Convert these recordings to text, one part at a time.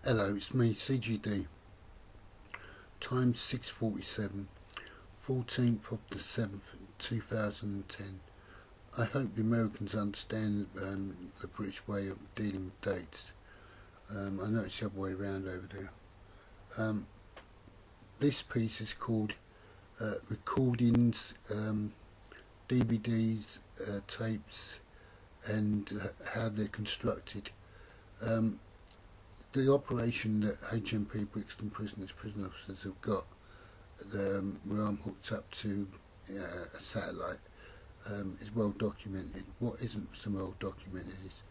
Hello, it's me, CGD. Time 6:47, 14th of the 7th, 2010. I hope the Americans understand the British way of dealing with dates. I know it's the other way around over there. This piece is called Recordings, DVDs, tapes, and how they're constructed. The operation that HMP Brixton prison officers have got, where I'm hooked up to a satellite, is well documented. What isn't so well documented is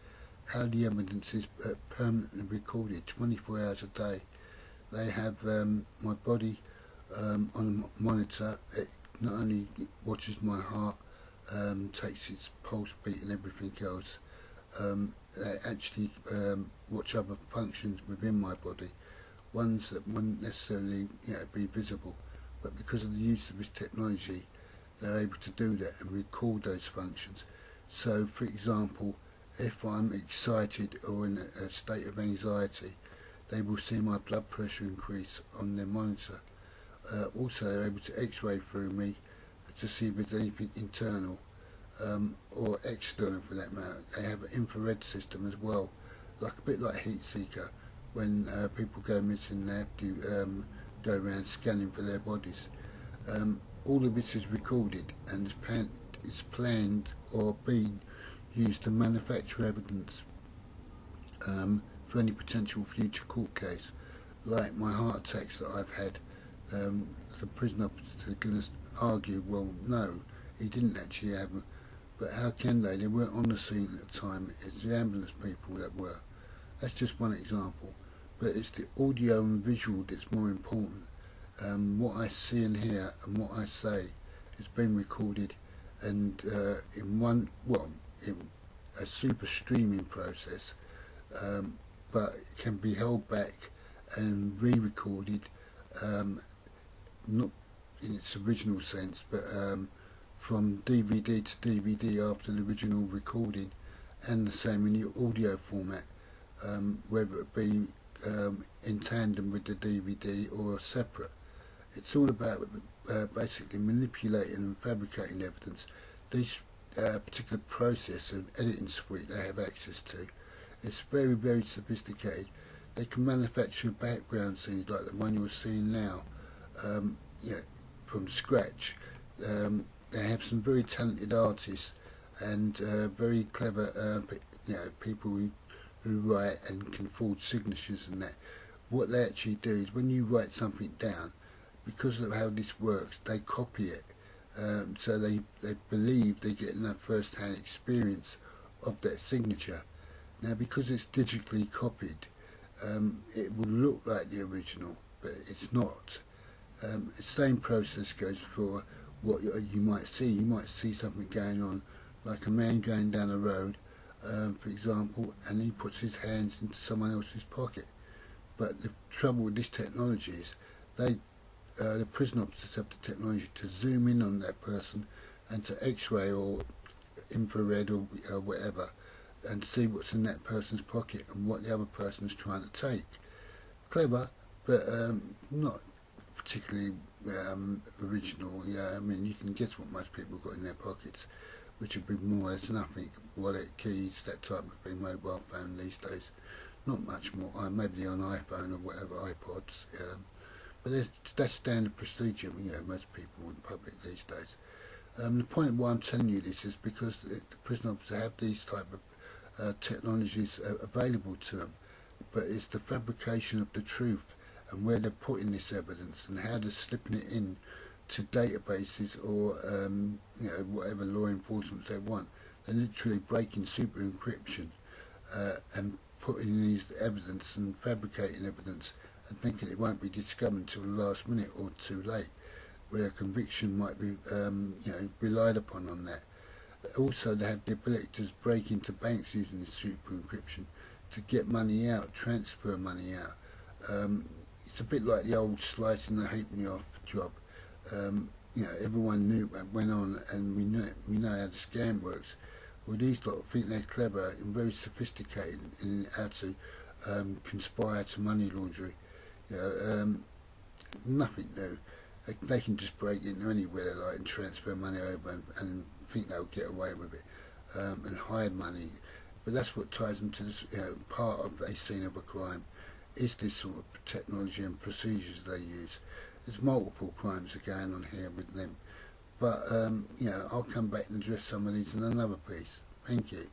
how the evidence is permanently recorded 24 hours a day. They have my body on a monitor. It not only watches my heart, takes its pulse beat and everything else. They actually watch other functions within my body, ones that wouldn't necessarily be visible, but because of the use of this technology they're able to do that and record those functions. So for example, if I'm excited or in a state of anxiety, they will see my blood pressure increase on their monitor. Also they're able to x-ray through me to see if there's anything internal or external for that matter. They have an infrared system as well, a bit like Heat Seeker. When people go missing, they have to go around scanning for their bodies. All of this is recorded and is planned or being used to manufacture evidence for any potential future court case, like my heart attacks that I've had. The prison officers are going to argue, well, no, he didn't actually have them. But how can they? They weren't on the scene at the time. It's the ambulance people that were. That's just one example. But it's the audio and visual that's more important. What I see and hear and what I say is being recorded, and in a super streaming process, but it can be held back and re-recorded, not in its original sense, but from DVD to DVD after the original recording, and the same in the audio format, whether it be in tandem with the DVD or separate. It's all about basically manipulating and fabricating evidence. This particular process of editing suite they have access to, it's very, very sophisticated. They can manufacture background scenes like the one you're seeing now, from scratch. They have some very talented artists and very clever people who write and can forge signatures and that. What they actually do is when you write something down, because of how this works, they copy it. So they believe they get enough first-hand experience of that signature. Now because it's digitally copied, it will look like the original, but it's not. The same process goes for what you might see. You might see something going on, like a man going down a road, for example, and he puts his hands into someone else's pocket. But the trouble with this technology is the prison officers have the technology to zoom in on that person and to x-ray or infrared or whatever, and see what's in that person's pocket and what the other person is trying to take. Clever, but not particularly original. I mean, you can guess what most people got in their pockets, which would be more or less nothing. Wallet, keys, that type of thing. Mobile phone these days, not much more. Maybe on iPhone or whatever, iPods. But that's standard procedure. Most people in public these days. The point why I'm telling you this is because the prison officers have these type of technologies available to them, but it's the fabrication of the truth and where they're putting this evidence and how they're slipping it in to databases or whatever law enforcement they want. They're literally breaking super encryption and putting in these evidence and fabricating evidence and thinking it won't be discovered until the last minute or too late, where a conviction might be relied upon on that. Also they have the ability to break into banks using this super encryption to get money out, transfer money out. It's a bit like the old slicing the halfpenny off job. Everyone knew what went on, and we know how the scam works. Well, these lot think they're clever and very sophisticated in how to conspire to money laundering. You know, nothing new. They can just break into anywhere they like and transfer money over and think they'll get away with it, and hide money. But that's what ties them to this, part of a scene of a crime is this sort of technology and procedures they use. There's multiple crimes are going on here with them. But, I'll come back and address some of these in another piece. Thank you.